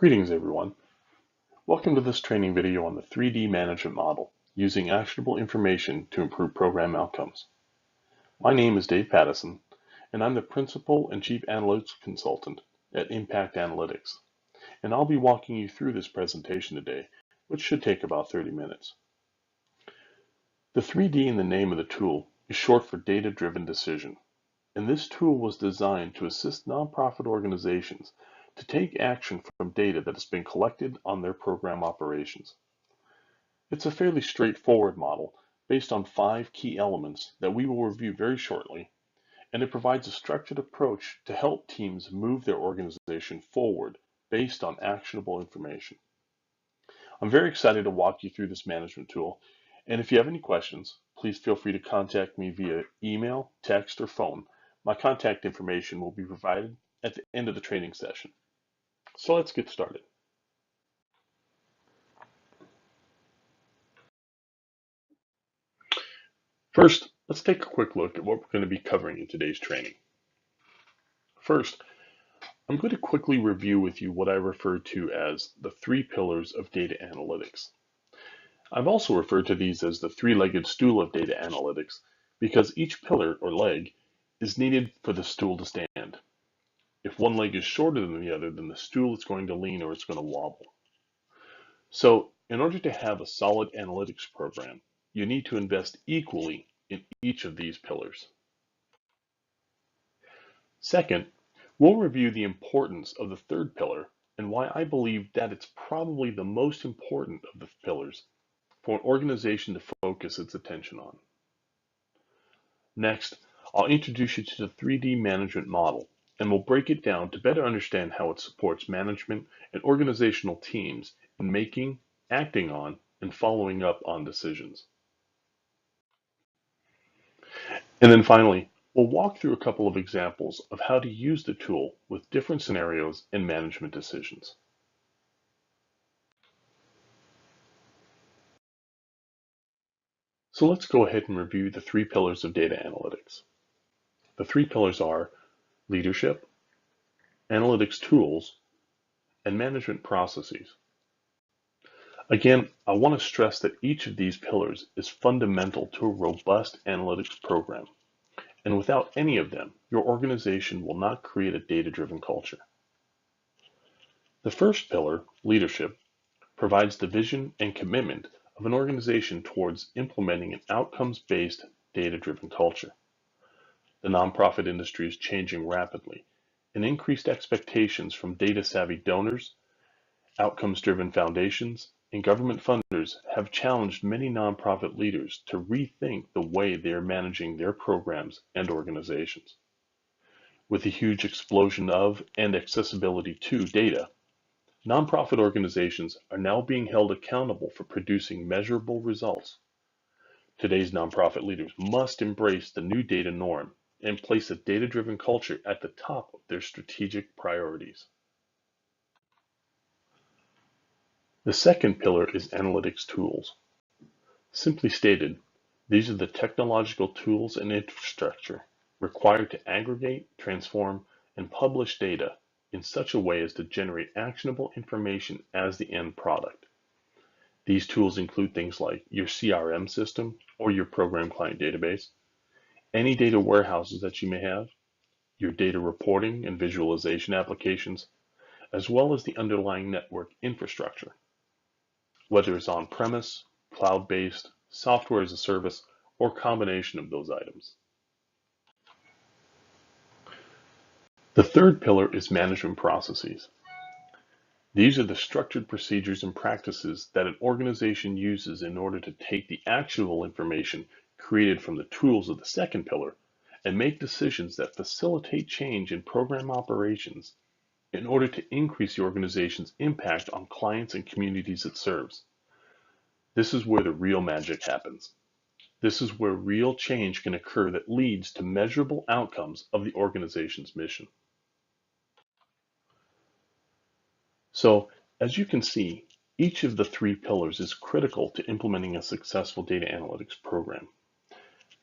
Greetings everyone. Welcome to this training video on the 3D management model, using actionable information to improve program outcomes. My name is Dave Pattison, and I'm the Principal and Chief Analytics Consultant at Impact Analytics. And I'll be walking you through this presentation today, which should take about 30 minutes. The 3D in the name of the tool is short for Data-Driven Decision, and this tool was designed to assist nonprofit organizations to take action from data that has been collected on their program operations. It's a fairly straightforward model based on 5 key elements that we will review very shortly, and it provides a structured approach to help teams move their organization forward based on actionable information. I'm very excited to walk you through this management tool, and if you have any questions, please feel free to contact me via email, text, or phone. My contact information will be provided at the end of the training session. So let's get started. First, let's take a quick look at what we're going to be covering in today's training. First, I'm going to quickly review with you what I refer to as the 3 pillars of data analytics. I've also referred to these as the 3-legged stool of data analytics because each pillar or leg is needed for the stool to stand. If one leg is shorter than the other, then the stool is going to lean or it's going to wobble. So, in order to have a solid analytics program, you need to invest equally in each of these pillars. Second, we'll review the importance of the 3rd pillar and why I believe that it's probably the most important of the pillars for an organization to focus its attention on. Next, I'll introduce you to the 3D management model, and we'll break it down to better understand how it supports management and organizational teams in making, acting on, and following up on decisions. And then finally, we'll walk through a couple of examples of how to use the tool with different scenarios and management decisions. So let's go ahead and review the 3 pillars of data analytics. The 3 pillars are leadership, analytics tools, and management processes. Again, I want to stress that each of these pillars is fundamental to a robust analytics program. And without any of them, your organization will not create a data-driven culture. The first pillar, leadership, provides the vision and commitment of an organization towards implementing an outcomes-based, data-driven culture. The nonprofit industry is changing rapidly, and increased expectations from data-savvy donors, outcomes-driven foundations, and government funders have challenged many nonprofit leaders to rethink the way they are managing their programs and organizations. With the huge explosion of and accessibility to data, nonprofit organizations are now being held accountable for producing measurable results. Today's nonprofit leaders must embrace the new data norm and place a data-driven culture at the top of their strategic priorities. The second pillar is analytics tools. Simply stated, these are the technological tools and infrastructure required to aggregate, transform, and publish data in such a way as to generate actionable information as the end product. These tools include things like your CRM system or your program client database, any data warehouses that you may have, your data reporting and visualization applications, as well as the underlying network infrastructure. Whether it's on-premise, cloud-based, software as a service, or combination of those items. The third pillar is management processes. These are the structured procedures and practices that an organization uses in order to take the actionable information created from the tools of the second pillar and make decisions that facilitate change in program operations in order to increase the organization's impact on clients and communities it serves. This is where the real magic happens. This is where real change can occur that leads to measurable outcomes of the organization's mission. So, as you can see, each of the 3 pillars is critical to implementing a successful data analytics program.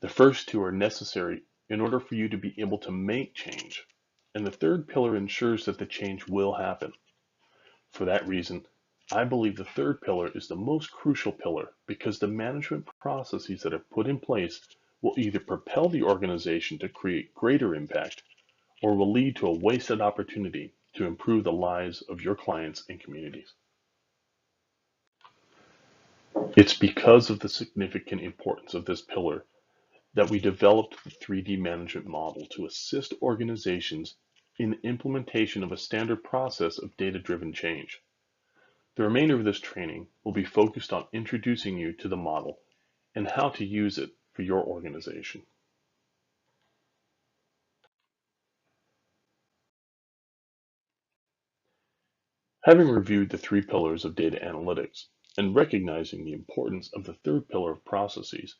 The first 2 are necessary in order for you to be able to make change, and the 3rd pillar ensures that the change will happen. For that reason, I believe the third pillar is the most crucial pillar because the management processes that are put in place will either propel the organization to create greater impact or will lead to a wasted opportunity to improve the lives of your clients and communities. It's because of the significant importance of this pillar that we developed the 3D management model to assist organizations in the implementation of a standard process of data-driven change. The remainder of this training will be focused on introducing you to the model and how to use it for your organization. Having reviewed the 3 pillars of data analytics and recognizing the importance of the third pillar of processes,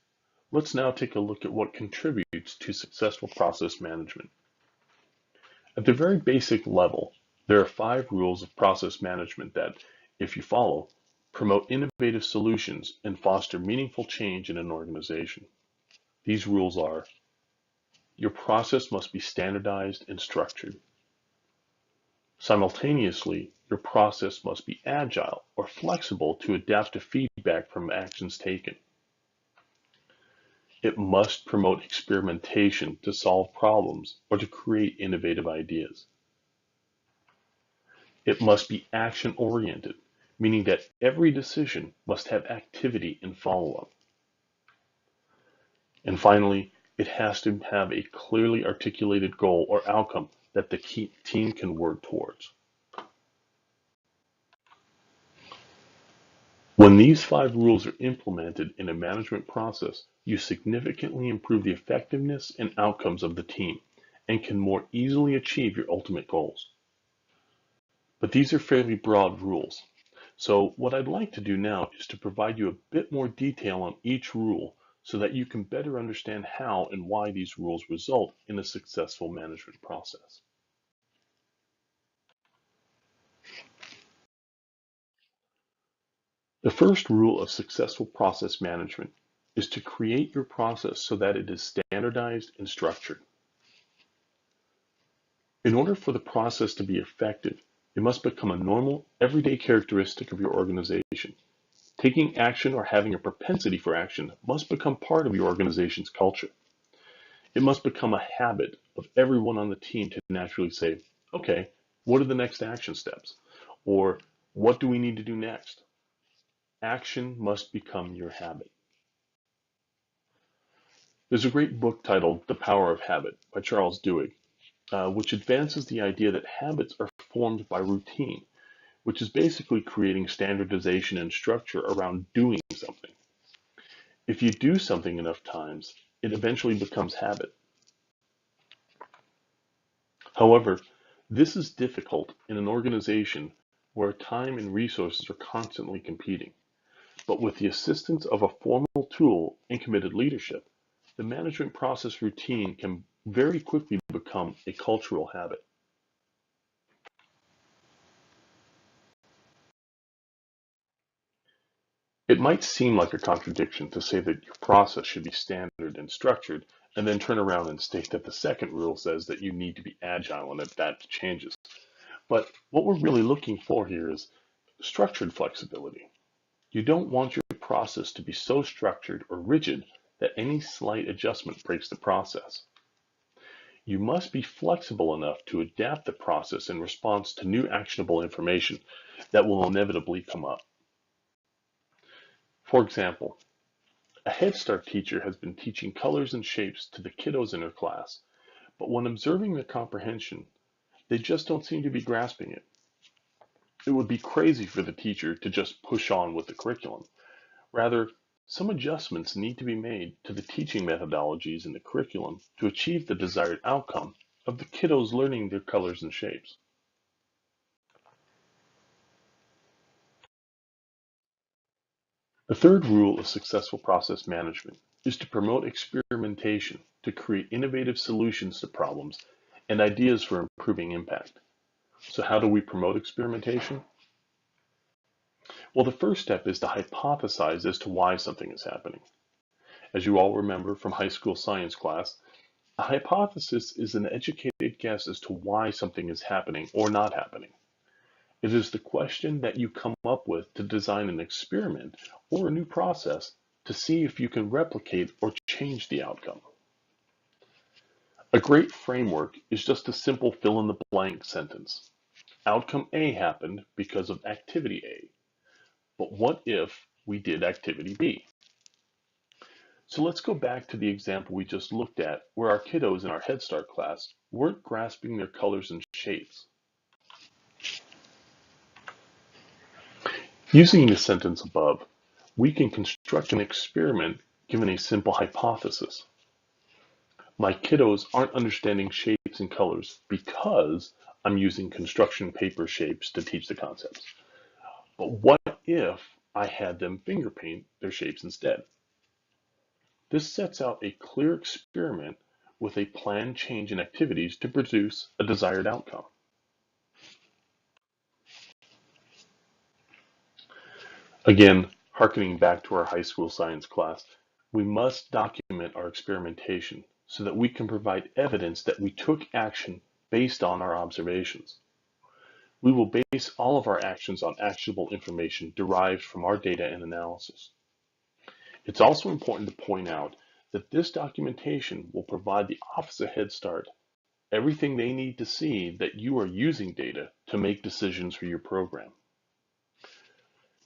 let's now take a look at what contributes to successful process management. At the very basic level, there are 5 rules of process management that, if you follow, promote innovative solutions and foster meaningful change in an organization. These rules are: your process must be standardized and structured. Simultaneously, your process must be agile or flexible to adapt to feedback from actions taken. It must promote experimentation to solve problems or to create innovative ideas. It must be action-oriented, meaning that every decision must have activity and follow-up. And finally, it has to have a clearly articulated goal or outcome that the team can work towards. When these 5 rules are implemented in a management process, you significantly improve the effectiveness and outcomes of the team and can more easily achieve your ultimate goals. But these are fairly broad rules. So what I'd like to do now is to provide you a bit more detail on each rule so that you can better understand how and why these rules result in a successful management process. The first rule of successful process management is to create your process so that it is standardized and structured. In order for the process to be effective, it must become a normal, everyday characteristic of your organization. Taking action or having a propensity for action must become part of your organization's culture. It must become a habit of everyone on the team to naturally say, okay, what are the next action steps? Or what do we need to do next? Action must become your habit. There's a great book titled The Power of Habit by Charles Duhigg, which advances the idea that habits are formed by routine, which is basically creating standardization and structure around doing something. If you do something enough times, it eventually becomes habit. However, this is difficult in an organization where time and resources are constantly competing. But with the assistance of a formal tool and committed leadership, the management process routine can very quickly become a cultural habit. It might seem like a contradiction to say that your process should be standard and structured, and then turn around and state that the second rule says that you need to be agile and that changes. But what we're really looking for here is structured flexibility. You don't want your process to be so structured or rigid that any slight adjustment breaks the process. You must be flexible enough to adapt the process in response to new actionable information that will inevitably come up. For example, a Head Start teacher has been teaching colors and shapes to the kiddos in her class, but when observing their comprehension, they just don't seem to be grasping it. It would be crazy for the teacher to just push on with the curriculum. Rather, some adjustments need to be made to the teaching methodologies in the curriculum to achieve the desired outcome of the kiddos learning their colors and shapes. The third rule of successful process management is to promote experimentation to create innovative solutions to problems and ideas for improving impact. So how do we promote experimentation? Well, the first step is to hypothesize as to why something is happening. As you all remember from high school science class, a hypothesis is an educated guess as to why something is happening or not happening. It is the question that you come up with to design an experiment or a new process to see if you can replicate or change the outcome. A great framework is just a simple fill-in-the-blank sentence. Outcome A happened because of activity A, but what if we did activity B? So let's go back to the example we just looked at where our kiddos in our Head Start class weren't grasping their colors and shapes. Using the sentence above, we can construct an experiment given a simple hypothesis. My kiddos aren't understanding shapes and colors because I'm using construction paper shapes to teach the concepts. But what if I had them finger paint their shapes instead? This sets out a clear experiment with a planned change in activities to produce a desired outcome. Again, hearkening back to our high school science class, we must document our experimentation so that we can provide evidence that we took action based on our observations. We will base all of our actions on actionable information derived from our data and analysis. It's also important to point out that this documentation will provide the Office of Head Start everything they need to see that you are using data to make decisions for your program.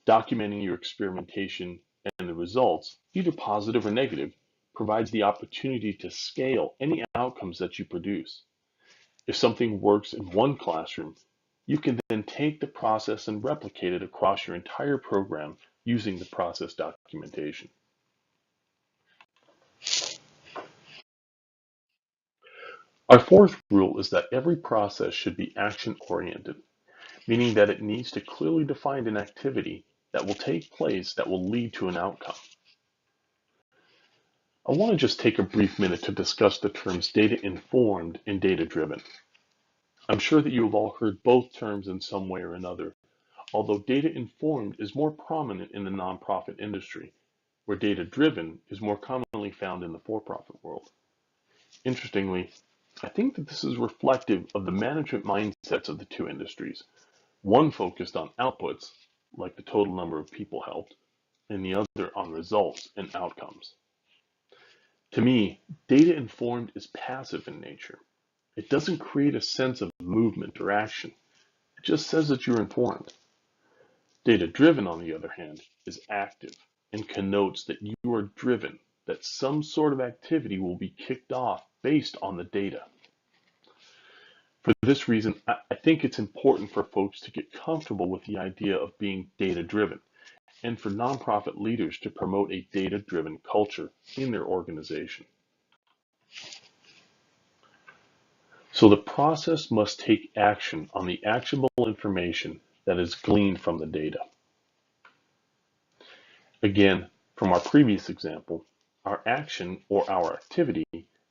Documenting your experimentation and the results, either positive or negative, provides the opportunity to scale any outcomes that you produce. If something works in one classroom, you can then take the process and replicate it across your entire program using the process documentation. Our fourth rule is that every process should be action-oriented, meaning that it needs to clearly define an activity that will take place that will lead to an outcome. I want to just take a brief minute to discuss the terms data-informed and data-driven. I'm sure that you have all heard both terms in some way or another, although data-informed is more prominent in the nonprofit industry, where data-driven is more commonly found in the for-profit world. Interestingly, I think that this is reflective of the management mindsets of the two industries, one focused on outputs, like the total number of people helped, and the other on results and outcomes. To me, data-informed is passive in nature. It doesn't create a sense of movement or action. It just says that you're informed. Data-driven, on the other hand, is active and connotes that you are driven, that some sort of activity will be kicked off based on the data. For this reason, I think it's important for folks to get comfortable with the idea of being data-driven and for nonprofit leaders to promote a data-driven culture in their organization. So the process must take action on the actionable information that is gleaned from the data. Again, from our previous example, our action or our activity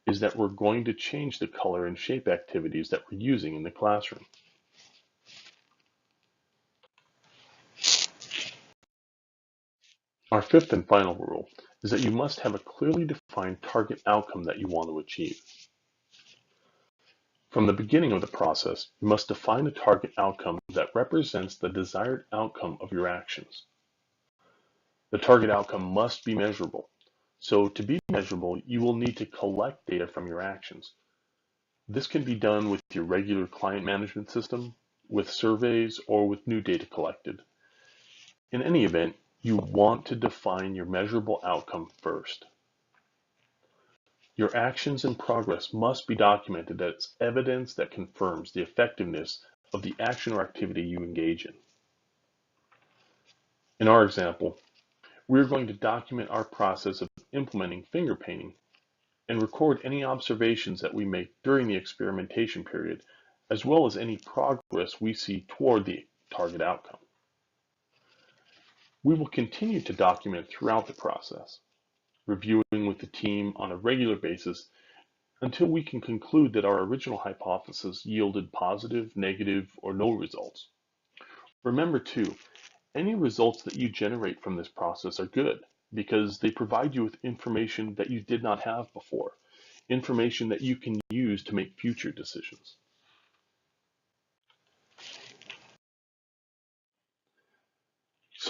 is that we're going to change the color and shape activities that we're using in the classroom. Our fifth and final rule is that you must have a clearly defined target outcome that you want to achieve. From the beginning of the process, you must define a target outcome that represents the desired outcome of your actions. The target outcome must be measurable. So to be measurable, you will need to collect data from your actions. This can be done with your regular client management system, with surveys, or with new data collected. In any event, you want to define your measurable outcome first. Your actions and progress must be documented as evidence that confirms the effectiveness of the action or activity you engage in. In our example, we're going to document our process of implementing finger painting and record any observations that we make during the experimentation period, as well as any progress we see toward the target outcome. We will continue to document throughout the process, reviewing with the team on a regular basis until we can conclude that our original hypothesis yielded positive, negative, or no results. Remember too, any results that you generate from this process are good because they provide you with information that you did not have before, information that you can use to make future decisions.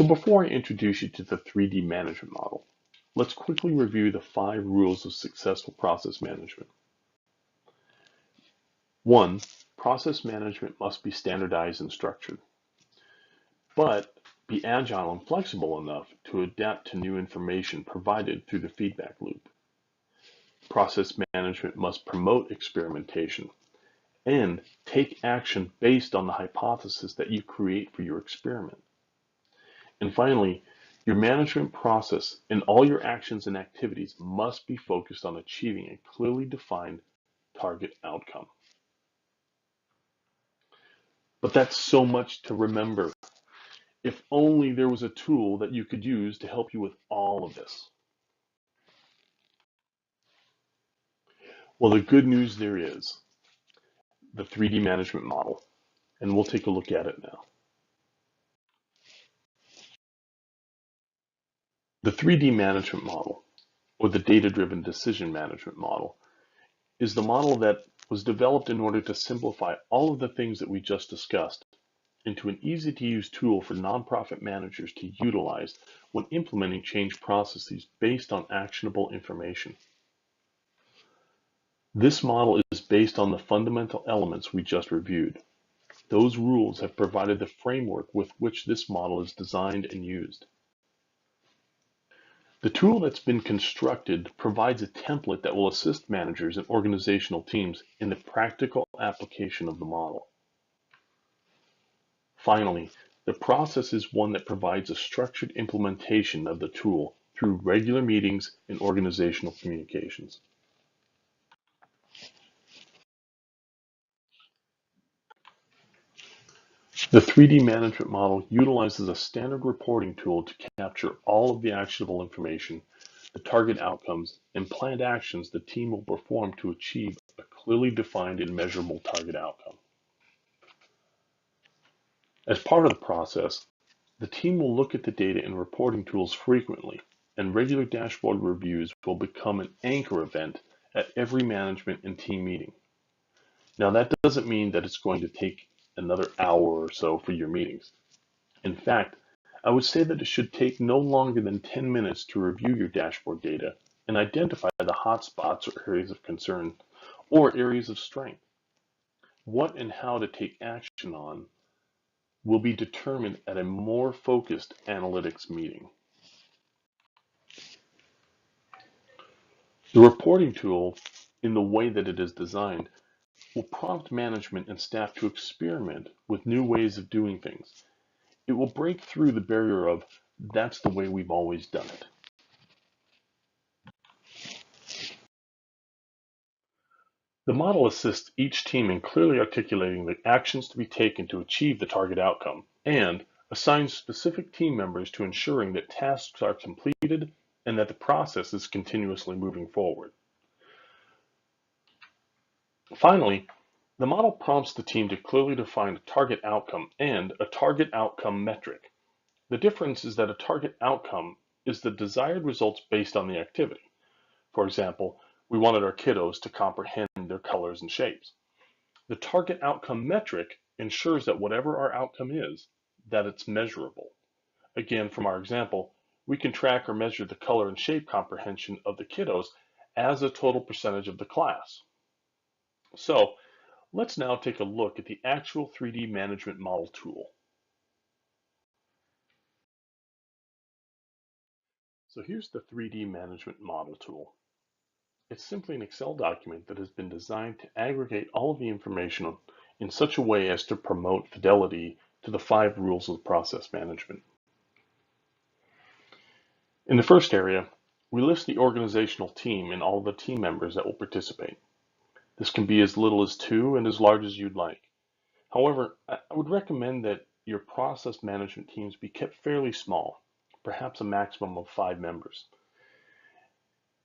So before I introduce you to the 3D management model, let's quickly review the 5 rules of successful process management. 1. Process management must be standardized and structured, but be agile and flexible enough to adapt to new information provided through the feedback loop. Process management must promote experimentation and take action based on the hypothesis that you create for your experiment. And finally, your management process and all your actions and activities must be focused on achieving a clearly defined target outcome. But that's so much to remember. If only there was a tool that you could use to help you with all of this. Well, the good news there is the 3D management model, and we'll take a look at it now. The 3D management model, or the data-driven decision management model, is the model that was developed in order to simplify all of the things that we just discussed into an easy-to-use tool for nonprofit managers to utilize when implementing change processes based on actionable information. This model is based on the fundamental elements we just reviewed. Those rules have provided the framework with which this model is designed and used. The tool that's been constructed provides a template that will assist managers and organizational teams in the practical application of the model. Finally, the process is one that provides a structured implementation of the tool through regular meetings and organizational communications. The 3D management model utilizes a standard reporting tool to capture all of the actionable information, the target outcomes, and planned actions the team will perform to achieve a clearly defined and measurable target outcome. As part of the process, the team will look at the data and reporting tools frequently, and regular dashboard reviews will become an anchor event at every management and team meeting. Now, that doesn't mean that it's going to take another hour or so for your meetings. In fact, I would say that it should take no longer than 10 minutes to review your dashboard data and identify the hotspots or areas of concern or areas of strength. What and how to take action on will be determined at a more focused analytics meeting. The reporting tool, in the way that it is designed, will prompt management and staff to experiment with new ways of doing things. It will break through the barrier of, that's the way we've always done it. The model assists each team in clearly articulating the actions to be taken to achieve the target outcome and assigns specific team members to ensuring that tasks are completed and that the process is continuously moving forward. Finally, the model prompts the team to clearly define a target outcome and a target outcome metric. The difference is that a target outcome is the desired results based on the activity. For example, we wanted our kiddos to comprehend their colors and shapes. The target outcome metric ensures that whatever our outcome is, that it's measurable. Again, from our example, we can track or measure the color and shape comprehension of the kiddos as a total percentage of the class. So let's now take a look at the actual 3D management model tool. So here's the 3D management model tool. It's simply an Excel document that has been designed to aggregate all of the information in such a way as to promote fidelity to the 5 rules of process management. In the first area, we list the organizational team and all of the team members that will participate. This can be as little as 2 and as large as you'd like. However, I would recommend that your process management teams be kept fairly small, perhaps a maximum of 5 members.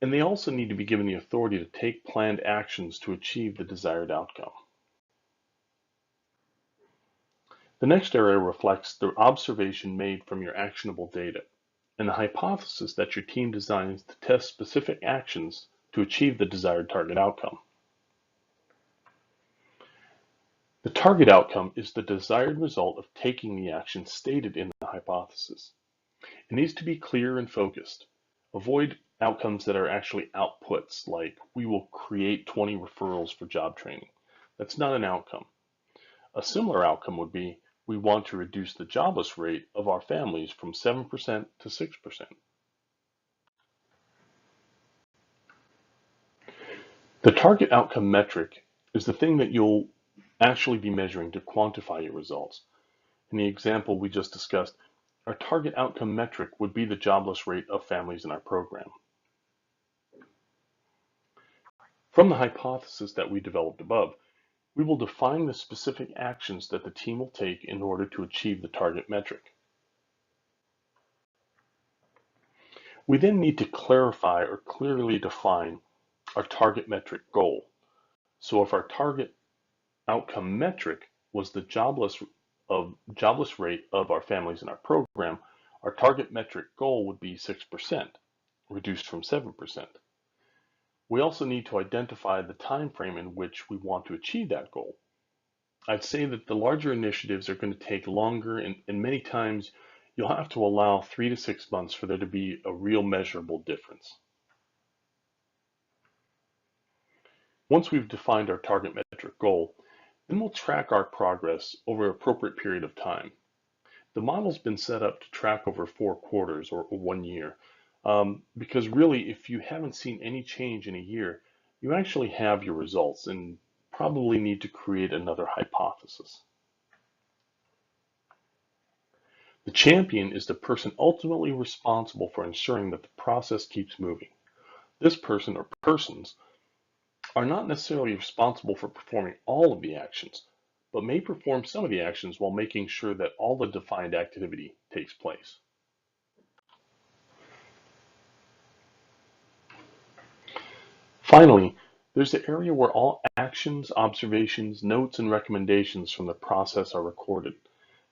And they also need to be given the authority to take planned actions to achieve the desired outcome. The next area reflects the observation made from your actionable data and the hypothesis that your team designs to test specific actions to achieve the desired target outcome. The target outcome is the desired result of taking the action stated in the hypothesis. It needs to be clear and focused. Avoid outcomes that are actually outputs, like we will create 20 referrals for job training. That's not an outcome. A similar outcome would be we want to reduce the jobless rate of our families from 7% to 6%. The target outcome metric is the thing that you'll actually be measuring to quantify your results. In the example we just discussed, our target outcome metric would be the jobless rate of families in our program. From the hypothesis that we developed above, we will define the specific actions that the team will take in order to achieve the target metric. We then need to clarify or clearly define our target metric goal. So if our target outcome metric was the jobless rate of our families in our program, our target metric goal would be 6%, reduced from 7%. We also need to identify the time frame in which we want to achieve that goal. I'd say that the larger initiatives are going to take longer, and many times you'll have to allow 3 to 6 months for there to be a real measurable difference. Once we've defined our target metric goal, then we'll track our progress over an appropriate period of time. The model's been set up to track over 4 quarters or 1 year, because really if you haven't seen any change in a year, you actually have your results and probably need to create another hypothesis. The champion is the person ultimately responsible for ensuring that the process keeps moving. This person or persons are not necessarily responsible for performing all of the actions, but may perform some of the actions while making sure that all the defined activity takes place. Finally, there's the area where all actions, observations, notes, and recommendations from the process are recorded.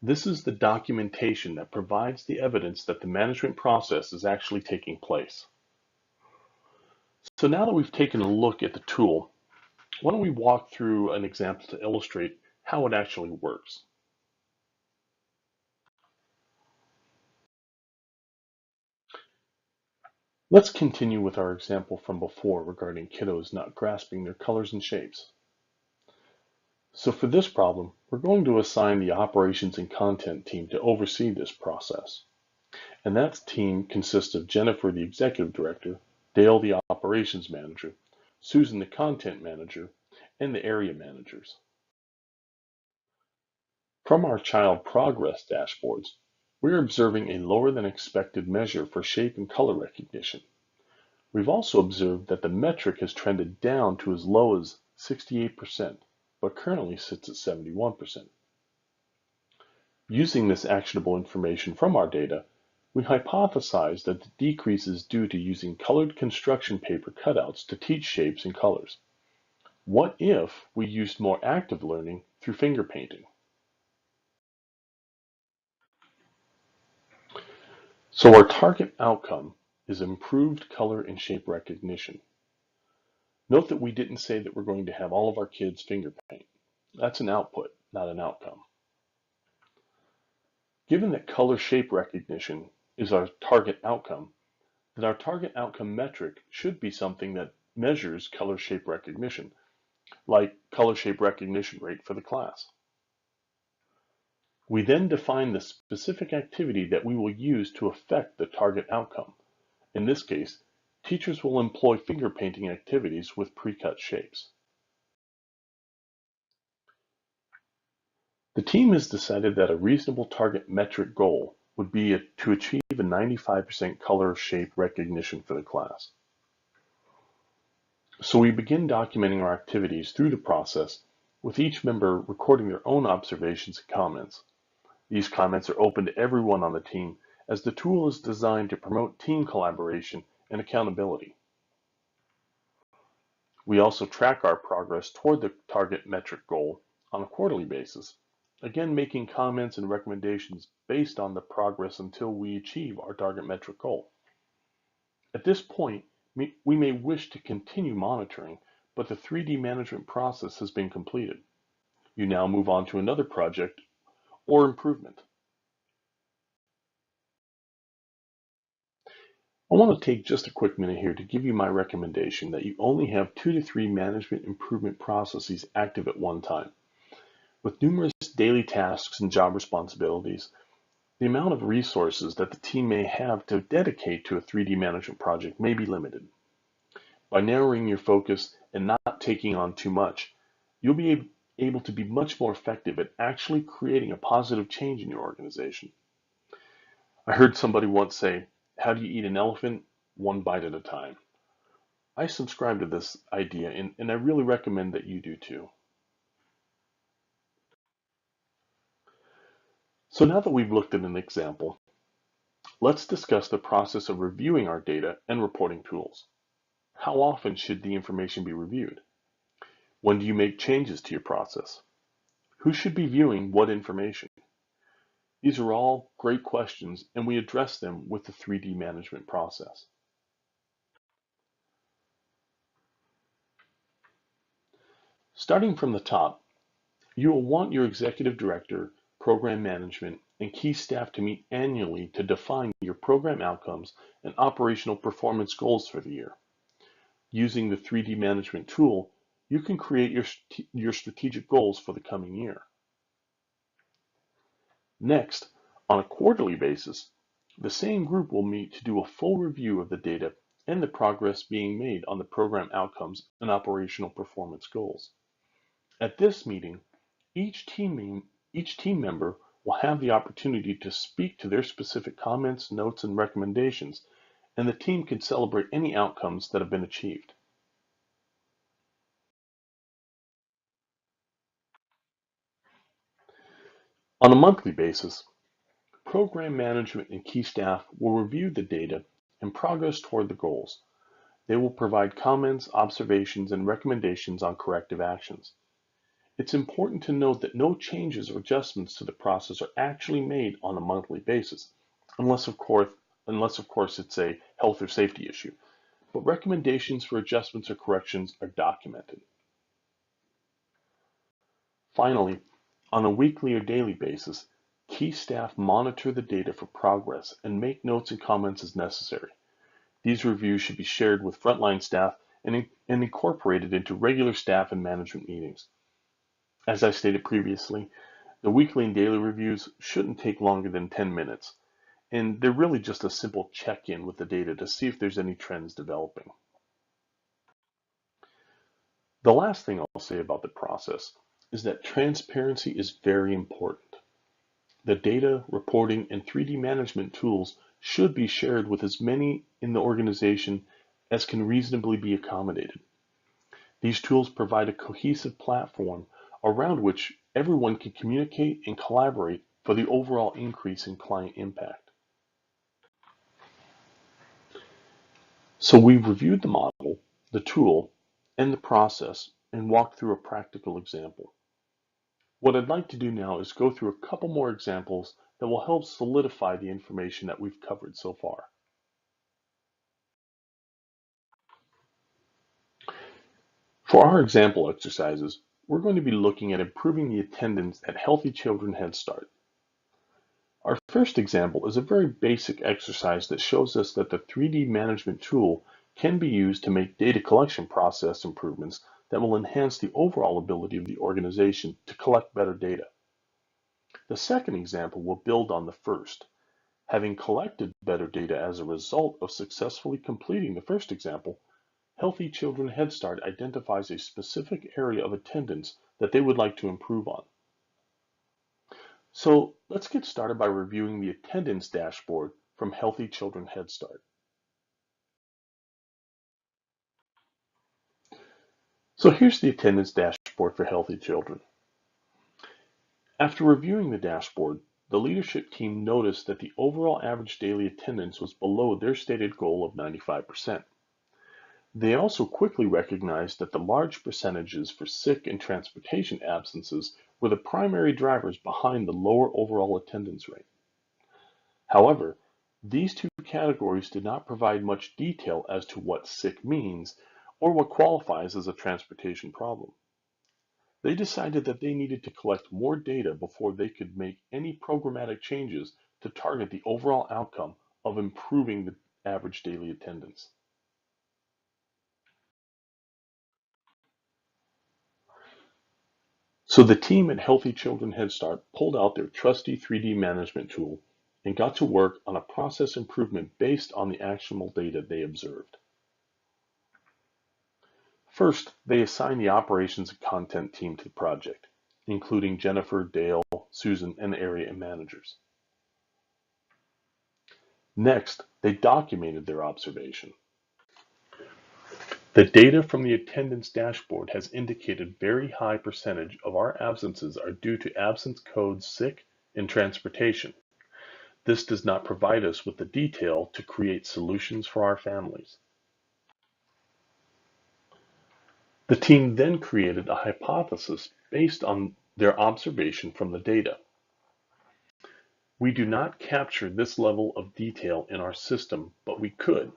This is the documentation that provides the evidence that the management process is actually taking place. So now that we've taken a look at the tool, why don't we walk through an example to illustrate how it actually works. Let's continue with our example from before regarding kiddos not grasping their colors and shapes. So for this problem, we're going to assign the operations and content team to oversee this process. And that team consists of Jennifer, the executive director, Dale, the operations manager, Susan, the content manager, and the area managers. From our child progress dashboards, we're observing a lower than expected measure for shape and color recognition. We've also observed that the metric has trended down to as low as 68%, but currently sits at 71%. Using this actionable information from our data, we hypothesize that the decrease is due to using colored construction paper cutouts to teach shapes and colors. What if we used more active learning through finger painting? So our target outcome is improved color and shape recognition. Note that we didn't say that we're going to have all of our kids finger paint. That's an output, not an outcome. Given that color shape recognition is our target outcome, then our target outcome metric should be something that measures color shape recognition, like color shape recognition rate for the class. We then define the specific activity that we will use to affect the target outcome. In this case, teachers will employ finger painting activities with pre-cut shapes. The team has decided that a reasonable target metric goal would be to achieve a 95% color shape recognition for the class. So we begin documenting our activities through the process, with each member recording their own observations and comments. These comments are open to everyone on the team, as the tool is designed to promote team collaboration and accountability. We also track our progress toward the target metric goal on a quarterly basis, again making comments and recommendations based on the progress until we achieve our target metric goal. At this point, we may wish to continue monitoring, but the 3D management process has been completed. You now move on to another project or improvement. I want to take just a quick minute here to give you my recommendation that you only have 2 to 3 management improvement processes active at one time. With numerous daily tasks and job responsibilities, the amount of resources that the team may have to dedicate to a 3D management project may be limited. By narrowing your focus and not taking on too much, you'll be able to be much more effective at actually creating a positive change in your organization. I heard somebody once say, "How do you eat an elephant? One bite at a time." I subscribe to this idea, and I really recommend that you do too. So now that we've looked at an example, let's discuss the process of reviewing our data and reporting tools. How often should the information be reviewed? When do you make changes to your process? Who should be viewing what information? These are all great questions, and we address them with the 3D management process. Starting from the top, you will want your executive director, program management, and key staff to meet annually to define your program outcomes and operational performance goals for the year. Using the 3D management tool, you can create your strategic goals for the coming year. Next, on a quarterly basis, the same group will meet to do a full review of the data and the progress being made on the program outcomes and operational performance goals. At this meeting, each team member will have the opportunity to speak to their specific comments, notes, and recommendations, and the team can celebrate any outcomes that have been achieved. On a monthly basis, program management and key staff will review the data and progress toward the goals. They will provide comments, observations, and recommendations on corrective actions. It's important to note that no changes or adjustments to the process are actually made on a monthly basis, unless of course it's a health or safety issue. But recommendations for adjustments or corrections are documented. Finally, on a weekly or daily basis, key staff monitor the data for progress and make notes and comments as necessary. These reviews should be shared with frontline staff and incorporated into regular staff and management meetings. As I stated previously, the weekly and daily reviews shouldn't take longer than 10 minutes, and they're really just a simple check-in with the data to see if there's any trends developing. The last thing I'll say about the process is that transparency is very important. The data, reporting, and 3D management tools should be shared with as many in the organization as can reasonably be accommodated. These tools provide a cohesive platform around which everyone can communicate and collaborate for the overall increase in client impact. So we've reviewed the model, the tool, and the process and walked through a practical example. What I'd like to do now is go through a couple more examples that will help solidify the information that we've covered so far. For our example exercises, we're going to be looking at improving the attendance at Healthy Children Head Start. Our first example is a very basic exercise that shows us that the 3D management tool can be used to make data collection process improvements that will enhance the overall ability of the organization to collect better data. The second example will build on the first. Having collected better data as a result of successfully completing the first example, Healthy Children Head Start identifies a specific area of attendance that they would like to improve on. So let's get started by reviewing the attendance dashboard from Healthy Children Head Start. So here's the attendance dashboard for Healthy Children. After reviewing the dashboard, the leadership team noticed that the overall average daily attendance was below their stated goal of 95%. They also quickly recognized that the large percentages for sick and transportation absences were the primary drivers behind the lower overall attendance rate. However, these two categories did not provide much detail as to what sick means or what qualifies as a transportation problem. They decided that they needed to collect more data before they could make any programmatic changes to target the overall outcome of improving the average daily attendance. So the team at Healthy Children Head Start pulled out their trusty 3D management tool and got to work on a process improvement based on the actionable data they observed. First, they assigned the operations and content team to the project, including Jennifer, Dale, Susan, and the area managers. Next, they documented their observation. The data from the attendance dashboard has indicated very high percentage of our absences are due to absence codes sick and transportation. This does not provide us with the detail to create solutions for our families. The team then created a hypothesis based on their observation from the data. We do not capture this level of detail in our system, but we could.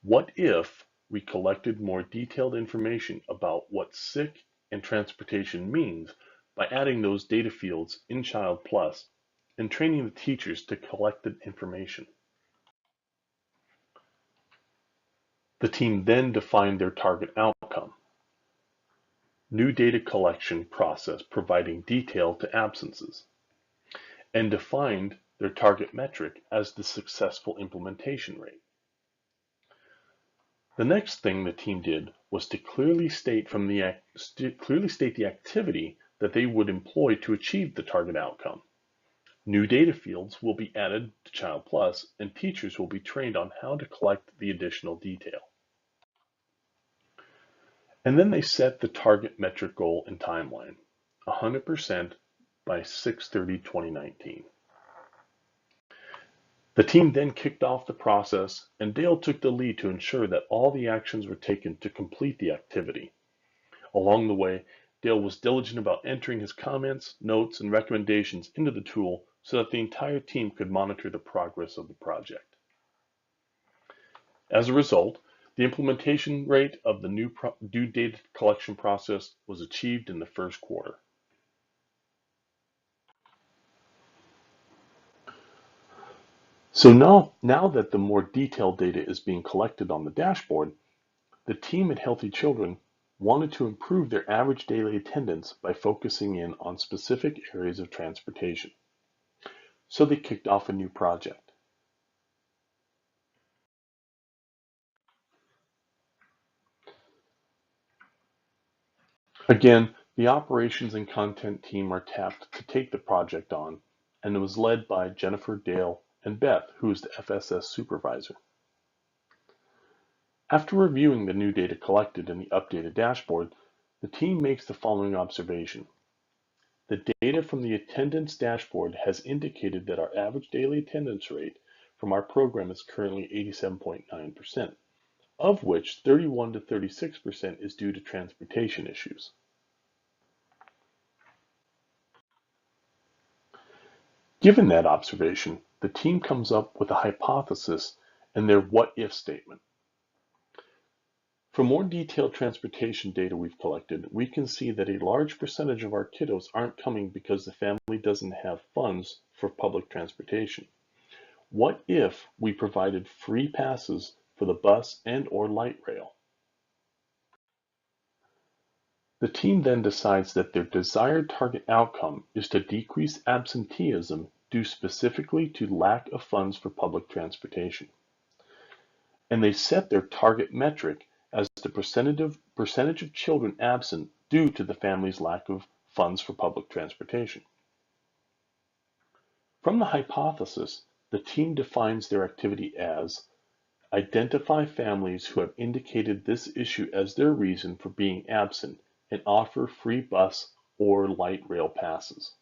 What if we collected more detailed information about what sick and transportation means by adding those data fields in Child Plus and training the teachers to collect the information? The team then defined their target outcome. New data collection process providing detail to absences, and defined their target metric as the successful implementation rate. The next thing the team did was to clearly state the activity that they would employ to achieve the target outcome. New data fields will be added to Child Plus, and teachers will be trained on how to collect the additional detail. And then they set the target metric goal and timeline, 100% by 6/30/2019. The team then kicked off the process, and Dale took the lead to ensure that all the actions were taken to complete the activity. Along the way, Dale was diligent about entering his comments, notes, and recommendations into the tool so that the entire team could monitor the progress of the project. As a result, the implementation rate of the new data collection process was achieved in the first quarter. So now that the more detailed data is being collected on the dashboard, the team at Healthy Children wanted to improve their average daily attendance by focusing in on specific areas of transportation. So they kicked off a new project. Again, the operations and content team are tapped to take the project on, and it was led by Jennifer, Dale, and Beth, who is the FSS supervisor. After reviewing the new data collected in the updated dashboard, the team makes the following observation. The data from the attendance dashboard has indicated that our average daily attendance rate from our program is currently 87.9%, of which 31 to 36% is due to transportation issues. Given that observation, the team comes up with a hypothesis and their what-if statement. For more detailed transportation data we've collected, we can see that a large percentage of our kiddos aren't coming because the family doesn't have funds for public transportation. What if we provided free passes for the bus and/or light rail? The team then decides that their desired target outcome is to decrease absenteeism due specifically to lack of funds for public transportation. And they set their target metric as the percentage of children absent due to the family's lack of funds for public transportation. From the hypothesis, the team defines their activity as identify families who have indicated this issue as their reason for being absent and offer free bus or light rail passes.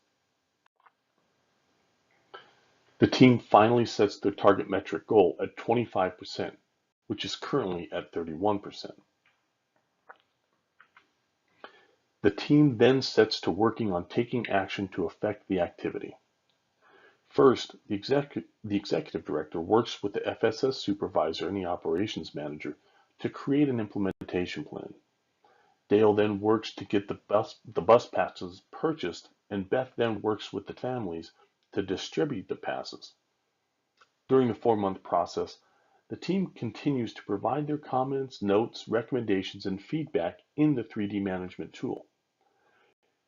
The team finally sets their target metric goal at 25%, which is currently at 31%. The team then sets to working on taking action to affect the activity. First, the executive director works with the FSS supervisor and the operations manager to create an implementation plan. Dale then works to get the bus passes purchased, and Beth then works with the families to distribute the passes. During the 4-month process, The team continues to provide their comments, notes, recommendations, and feedback in the 3D management tool.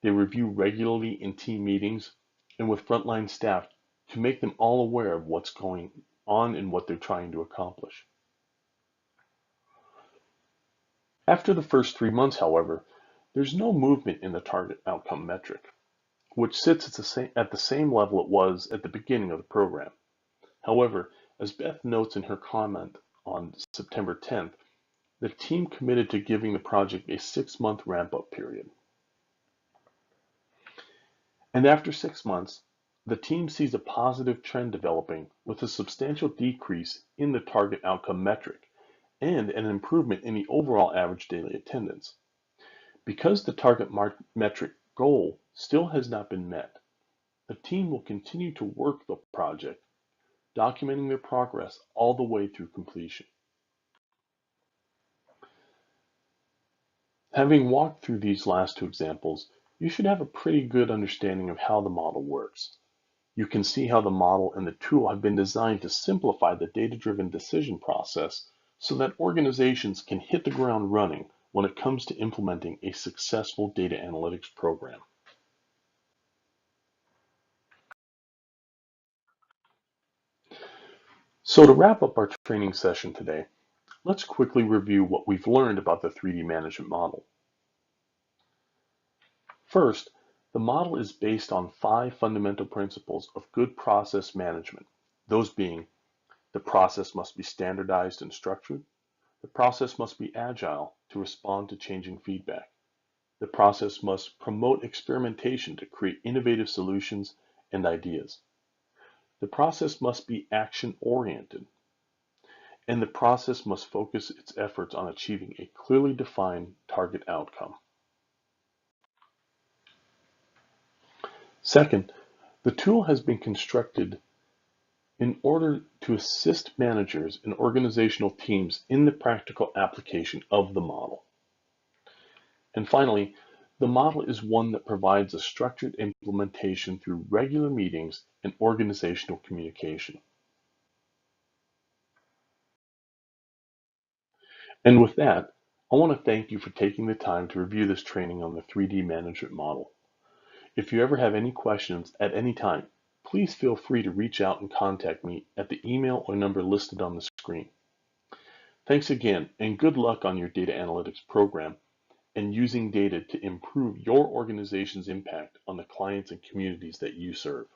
They review regularly in team meetings and with frontline staff to make them all aware of what's going on and what they're trying to accomplish. After the first 3 months, however, there's no movement in the target outcome metric, which sits at the same level it was at the beginning of the program. However, as Beth notes in her comment on September 10th, the team committed to giving the project a 6-month ramp-up period. And after 6 months, the team sees a positive trend developing with a substantial decrease in the target outcome metric and an improvement in the overall average daily attendance. Because the target metric goal still has not been met, the team will continue to work the project, documenting their progress all the way through completion. Having walked through these last two examples, you should have a pretty good understanding of how the model works. You can see how the model and the tool have been designed to simplify the data-driven decision process so that organizations can hit the ground running when it comes to implementing a successful data analytics program. So to wrap up our training session today, let's quickly review what we've learned about the 3D management model. First, the model is based on 5 fundamental principles of good process management, those being the process must be standardized and structured, the process must be agile to respond to changing feedback, the process must promote experimentation to create innovative solutions and ideas, the process must be action-oriented, and the process must focus its efforts on achieving a clearly defined target outcome. Second, the tool has been constructed in order to assist managers and organizational teams in the practical application of the model. And finally, the model is one that provides a structured implementation through regular meetings and organizational communication. And with that, I want to thank you for taking the time to review this training on the 3D management model. If you ever have any questions at any time, please feel free to reach out and contact me at the email or number listed on the screen. Thanks again, and good luck on your data analytics program and using data to improve your organization's impact on the clients and communities that you serve.